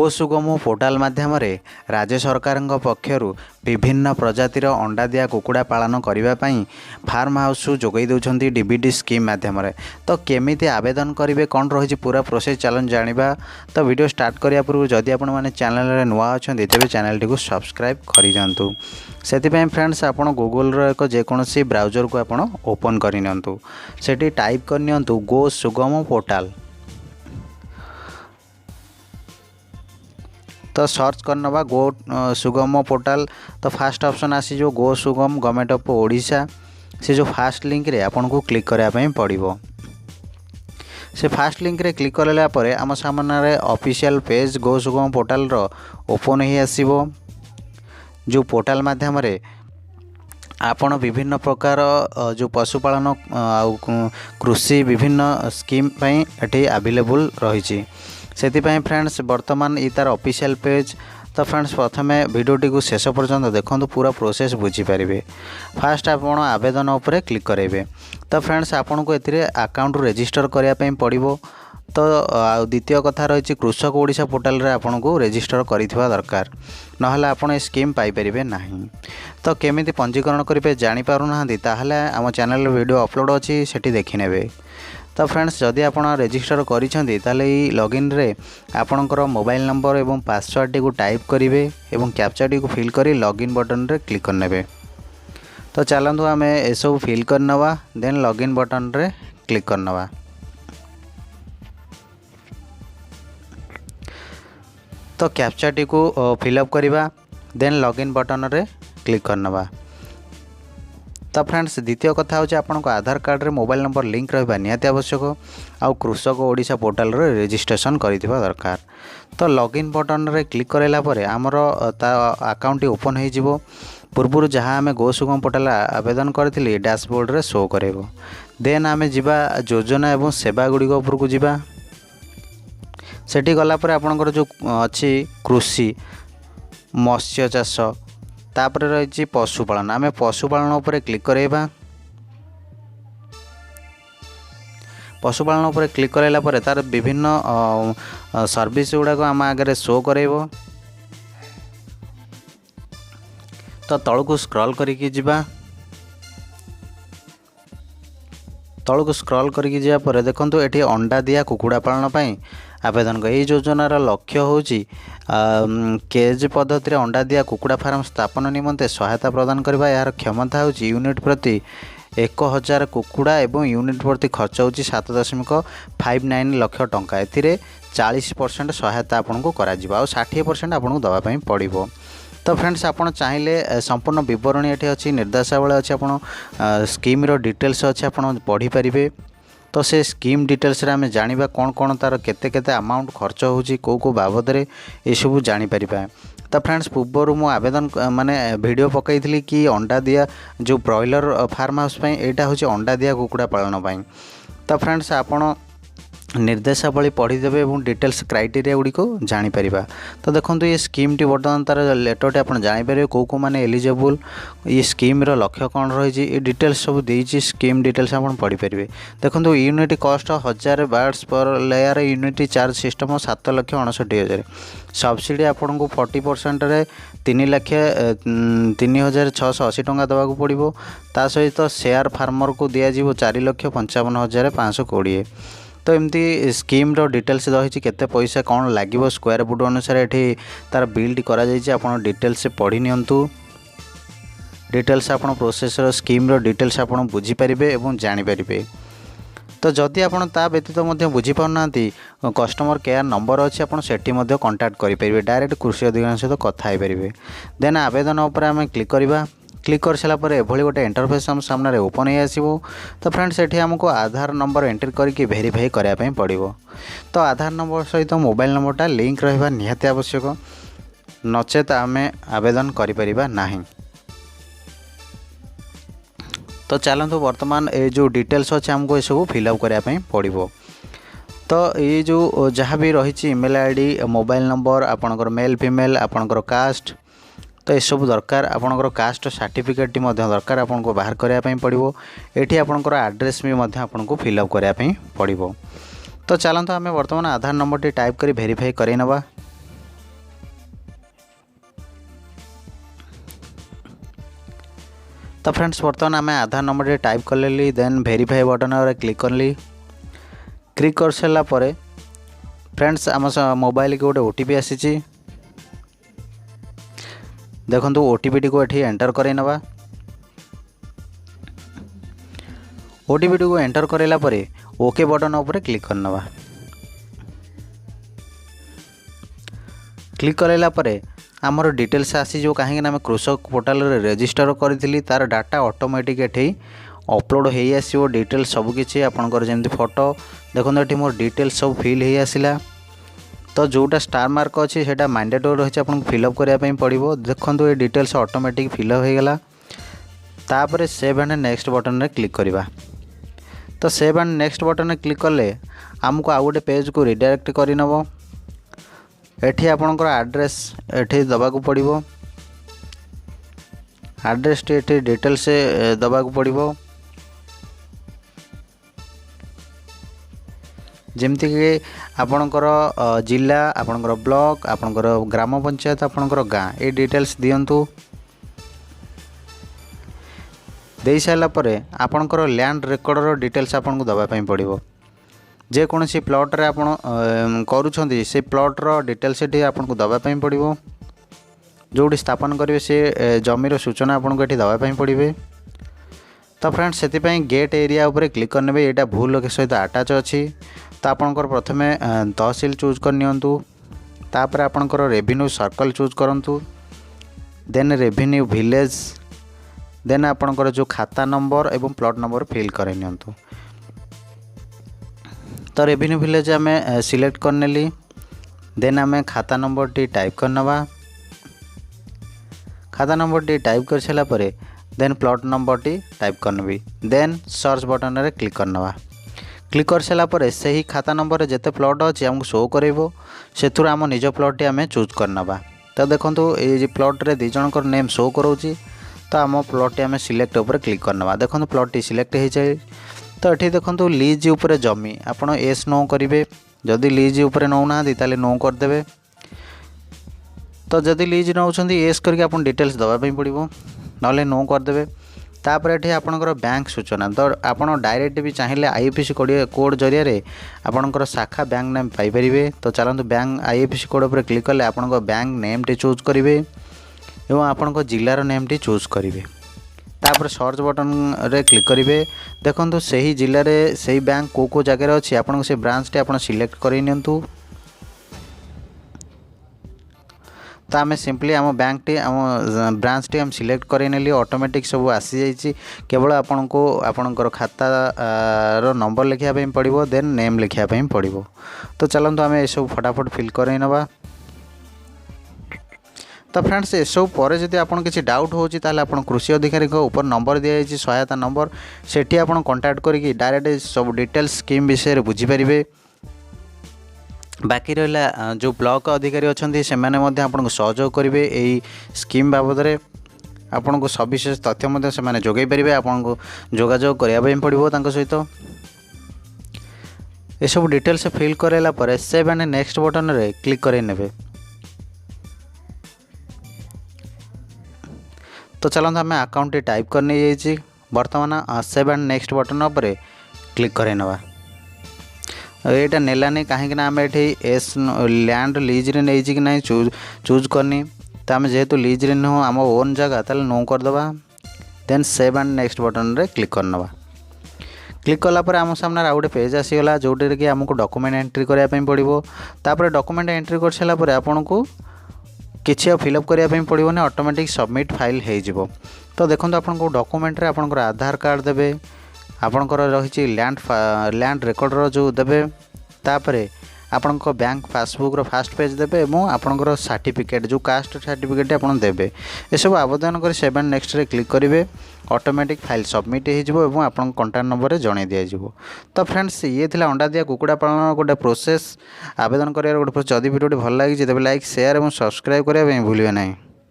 सुगम पोर्टाल माध्यम राज्य सरकार पक्षर विभिन्न प्रजातिर अंडा दिया कुकुड़ा पालन करने फार्म हाउस जोगाई दौरान डीबीटी स्कीम माध्यम तो केमी आवेदन करेंगे कौन रही पूरा प्रोसेस चलन जाना। तो वीडियो स्टार्ट करने पूर्व जदि आपण मैंने चैनल नुआ अच्छा तेज चैनल टी सब्सक्राइब कर दिंतु। से फ्रेंड्स आप गूगल एक जेकोसी ब्राउजर को आप ओपन करनी से टाइप करनी गो सुगम पोर्टाल। तो सर्च करना गो सुगम पोर्टाल तो फास्ट ऑप्शन आसी जो गो सुगम गवर्नमेंट ऑफ ओडिशा से जो फास्ट लिंक रे आपन को क्लिक करने पड़ो। से फास्ट लिंक रे क्लिक करला परे आम सामने ऑफिशियल पेज गो सुगम पोर्टाल रो ओपन ही आसीबो। जो पोर्टाल माध्यम रे आपण विभिन्न प्रकार जो पशुपालन कृषि विभिन्न स्कीम पई एठी अवेलेबल रही से फ्रेंड्स वर्तमान ये तार ऑफिशियल पेज। तो फ्रेंड्स प्रथम वीडियोटी को शेष पर्यंत देखो पूरा प्रोसेस बुझीपारे। फास्ट आप आवेदन उपर क्लिक करेंगे तो फ्रेंड्स आपन को ए अकाउंट रजिस्टर करने पड़ो। तो द्वितीय कथा रही कृषक ओडिशा पोर्टाल रे आपन को रजिस्टर करिथिबा दरकार नहले आपन ए स्कीम पाई परिबे नाही। तो केमिति पंजीकरण करिबे जानि पारु नाहंती ताहले आम चैनल वीडियो अपलोड अछि सेठी देखि नेबे। तो फ्रेंड्स जदि आप रजिस्टर करिसेंती ताले ई लॉगिन रे आपणकर मोबाइल नंबर एवं पासवर्ड टी को टाइप करेंगे एवं कैप्चा टी को फिल करी लॉगिन बटन रे क्लिक करने। तो चलतु आम ए सब फिल करनवा देन लॉगिन बटन रे क्लिक करनवा। तो कैप्चा टी को फिलअप करवा देन लॉगिन बटन रे क्लिक करनवा। तो फ्रेंड्स द्वितीय कथा होची आपन को आधार कार्ड रे मोबाइल नंबर लिंक रहबा निहाती आवश्यक आउ कृषक ओडिशा पोर्टाल रे रजिस्ट्रेशन करिथिबा दरकार। तो लॉगिन बटन रे क्लिक करला परे हमर अकाउंट ओपन हो जिवो। पूर्व जहाँ आम गो सुगम पोर्टाल आवेदन करथिली डैशबोर्ड रे शो करेबो। देन आमे जिबा योजना एवं सेवा गुडी ऊपर को जिबा। सेठी गला परे आपनकर जो अछि कृषि मत्स्य चाष तापर रही पशुपालन आम पशुपालन उपर क्लिक करवा। पशुपालन उपर क्लिक कराला परे तार विभिन्न सर्विस गुड़ाक आम आगे शो करेबो। तो तलू स्क्रॉल करिकी जिबा। तलू स्क्रॉल करिकी जिया परे देखंतु एठी अंडा दिया कुकुड़ा पालन पई आवेदन कर। योजनार लक्ष्य होची केज पद्धति अंडा दिया कुकुड़ा फार्म स्थापन निमंते सहायता प्रदान करबा। यार क्षमता होची यूनिट प्रति 1000 कुकुड़ा एवं यूनिट प्रति खर्च होची 7.59 लाख टंका। एथिरे 40% सहायता आपन को करा जिबा और 60% आपन को दवा पई पड़िबो। तो फ्रेंड्स आपन चाहिले संपूर्ण विवरणी एठी अछि निर्देशावली अछि आपन स्कीम रो डिटेल्स अछि आपन पढ़ी परिबे। तो से स्कीम डिटेल्स रे आमे जानिबा कौन कौन तार केते केते अमाउंट खर्च होची को बाबद रे ए सब जानि परिबा। तो फ्रेंड्स पूर्व मु आवेदन माने वीडियो पकईथली कि अंडा दिया जो ब्रॉयलर फार्म हाउस पई एटा होची अंडा दिया कुकुड़ा पालन पई। तो फ्रेंड्स आपन निर्देशावली पढ़ीदेवे और डिटेल्स क्राइटेरिया गुड़ी को जानीपर। तो देखो ये स्कीम टी बर्तमान तार लेटर आप जापर कौ मैंने एलिजिबल ये स्कीम लक्ष्य कौन रही डिटेल्स सब देती स्कीम डिटेल्स आप पढ़ीपर। देखो यूनिट कस्ट 1000 बार्ड्स पर layer unit charge system 7,59,000 subsidy आपन को 40% रे 3,03,680 टंका देवाक पड़ो। ता सहित शेयर फार्मर को दिज्व 4,55,520। तो एमती स्कीम रो डिटेल्स रही केते पैसा कौन लगे स्क्वायर फुट अनुसार ये तार बिल्ड करा आपन डिटेल्स से पढ़ी नियंतु। डिटेल्स आपन प्रोसेस रो स्कीम रो डिटेल्स आपन बुझी परिबे एवं जानि परिबे। तो जदि आपन ता व्यतीत मध्य बुझी पाउनांती कस्टमर केयर नंबर अच्छी आपन सेठी मध्य कांटेक्ट करि परिबे। डायरेक्ट कृषि अधिकारी सहित कथा हेइ परिबे। देन आवेदन उपर आम क्लिक करबा। क्लिक कर सारा पर एभली गोटे इंटरफेस हम सामने ओपन हो आसो। तो फ्रेंड्स ये आमको आधार नंबर एंट्री करके वेरीफाई करने पड़ो। तो आधार नंबर सहित मोबाइल नंबरटा लिंक रहा निहाती आवश्यक नचेत आम आवेदन करिपरिबा नाही। तो चलतु वर्तमान ये जो डिटेल्स अच्छे हमको ये सब फिलअप करने पड़ो। तो ये जो जहाँ भी रही ईमेल आईडी मोबाइल नंबर आपणकर मेल फीमेल आपणकर कास्ट तो ये सब दरकार आपणकर कास्ट सर्टिफिकेट दरकार आपन को बाहर करने पड़ो। ये आपणकर एड्रेस भी आपन को फिलअप करने पड़ो। तो चलते आम बर्तमान आधार नंबर टी टाइप कर वेरीफाई करवा। तो फ्रेंड्स बर्तमान आम आधार नंबर टाइप कले देन वेरीफाई बटन क्लिक कली। क्लिक कर सारा पर फ्रेंड्स आम मोबाइल को गोटे ओटीपी आसी देखो ओटीपी टी को ये एंटर करवा। ओटीपी टी को एंटर कराला ओके बटन उपर क्लिक करनवा। क्लिक कराला आमर डिटेल्स आसी जो कहीं आम कृषक पोर्टाल रजिस्टर करी तार डाटा ऑटोमेटिक ये अपलोड हो आसो डिटेल्स सबकि आपंकर जमी फोटो देखो ये मोर डिटेल्स सब फिल हो आसला। तो जोटा स्टार मार्क अच्छी से मैंडेटोरी रही है फिलअप करने पड़ो। देखो ये डिटेल्स ऑटोमेटिक फिलअप हो गला। तापर सेव एंड नेक्स्ट बटन में क्लिक करवा। तो सेव एंड नेक्स्ट बटन में क्लिक कले आमको आउ गोटे पेज को रिडायरेक्ट करनब। एठी आपणकर एड्रेस एठी दबाकू पड़िबो। एड्रेस टी डिटेल्स दबाकू पड़िबो जमती कि आपणकर जिला आपणकर ब्लॉक आपणकर ग्राम पंचायत आपणकर गाँ ये डिटेल्स दियंतु। दे सारा पर आपणकर लैंड रेकर्डर डिटेल्स आपन को दबाई पड़ो। जेकोसी प्लॉट्रे आप करुँच से प्लॉट्र डिटेल्स ये आपको दवाई पड़ो। जोटी स्थापन करेंगे से जमीर सूचना आपको ये दवाई पड़े। तो फ्रेंड्स से गेट एरिया उपर क्लिक करने यहाँ भूल सहित आटाच अच्छी। तो आपणकर प्रथमे तहसील चूज करनियंतु। तापर आपणकर रेवेन्यू सर्कल चूज करंतु। देन रेवेन्यू विलेज देन आपणकर जो खाता नंबर एवं प्लॉट नंबर फिल करनियंतु। तो रेवेन्यू विलेज आम सिलेक्ट करनेली। देन आम खाता नंबर टी टाइप करनवा। खाता नंबर टी टाइप कर सारा पर देन प्लॉट नंबर टी टाइप करनबी। देन सर्च बटन रे क्लिक करनवा। क्लिक कर सारा पर से ही खाता नंबर जिते प्लॉट अच्छी आमको शो करेबो से आम निज प्लॉट टी आम चूज करनवा। तो देखो ये प्लॉट रे दी जनकर नेम शो करोची। तो आम प्लॉट टी आम सिलेक्ट उपर क्लिक करनवा। देखो प्लॉट टी सिलेक्ट हो जाए। तो ये देखो लीज उपर जमी आपड़ एस नो करेंगे। जदि लीज उपर नौना ताले नो करदे। तो जदि लीज नौ एस करके आप डिटेल्स दवाई पड़ो ना नो करदे। तापर ये आपणकर बैंक सूचना तो आप डायरेक्ट भी चाहिए आईएफएससी कोड जरिए आपणकर शाखा बैंक नेम पाइपर। तो चलते बैंक आईएफएससी कोड पर क्लिक कले आप बैंक नेम टी चूज करेंगे एवं आपण जिलार नेम टी चूज करेंगे। तापर सर्च बटन रे क्लिक करेंगे। देखो से ही जिले में से बैंक को जगह अच्छी आपन से ब्रांच टी आप सिलेक्ट करनियंतु। तो आम सिंपली आम बैंक टी आम ब्रांच टी आम सिलेक्ट करनेली ऑटोमेटिक सब आसी जाइए। केवल आपन को आपणकर खाता रो नंबर लिखापी पड़ो देन नेम लिखापी पड़ो। तो चलते आम ये सब फटाफट फिल करवा। तो फ्रेंड्स ये सब पर जब आपन किसी डाउट होची ताले आपन कृषि अधिकारी को ऊपर नंबर दिया जाइए सहायता नंबर सेठी आपन कांटेक्ट करके डायरेक्ट सब डिटेल्स स्कीम विषय रे बुझी परिबे। बाकी रहा जो ब्लॉक अधिकारी अच्छा से आपको सहयोग करेंगे यही स्कीम बाबद में आपन को सविशेष तथ्य से जोगाई पारे। आपन को जोगाजोग करने पड़ो सहित ये सब डिटेल्स फिल कराला पर सेव एंड नेक्स्ट बटन रे क्लिक करे। तो चलते आम अकाउंट टाइप करने जाइए। बर्तमान सेव एंड नेक्स्ट बटन पर क्लिक करवा। यहाँ नेलानी कहीं आम ये एस लैंड लीज रे नहीं कि नहीं चूज करनी। तो आम जेहेतु लीज रे नुह आम ओन जगह ताले नो करदे। Then save and next button रे क्लिक करनवा। क्लिक कलापर आम सामने आउ गोटे पेज आसीगला जोटे कि आमको डॉक्यूमेंट एंट्री करने पड़ो। तापर डॉक्यूमेंट एंट्री कर सारा पर आपन को किसी फिलअप करने पड़ो ना ऑटोमेटिक सबमिट फाइल हो। तो देखो आपको डॉक्यूमेंट रे आपनकर आधार कार्ड देबे आपणकर रही लैंड रेकर्डर जो देवे। तापर आपण बैंक पासबुक रो फास्ट पेज देवे और आपणकर सर्टिफिकेट जो कास्ट सर्टिफिकेट आप देवे। ये सब आवेदन कर सेव एंड नेक्स्ट रे क्लिक करेंगे ऑटोमेटिक फाइल सबमिट हो आपन कंटाक्ट नंबर रे जणाई दिया जिवो। तो फ्रेंड्स ये थिला अंडा दिया कुकुड़ा पालन गोटे प्रोसेस आवेदन कर गोटे। जदि वीडियो भल लगी तेज लाइक शेयर और सब्सक्राइब करने भूलिए नहीं।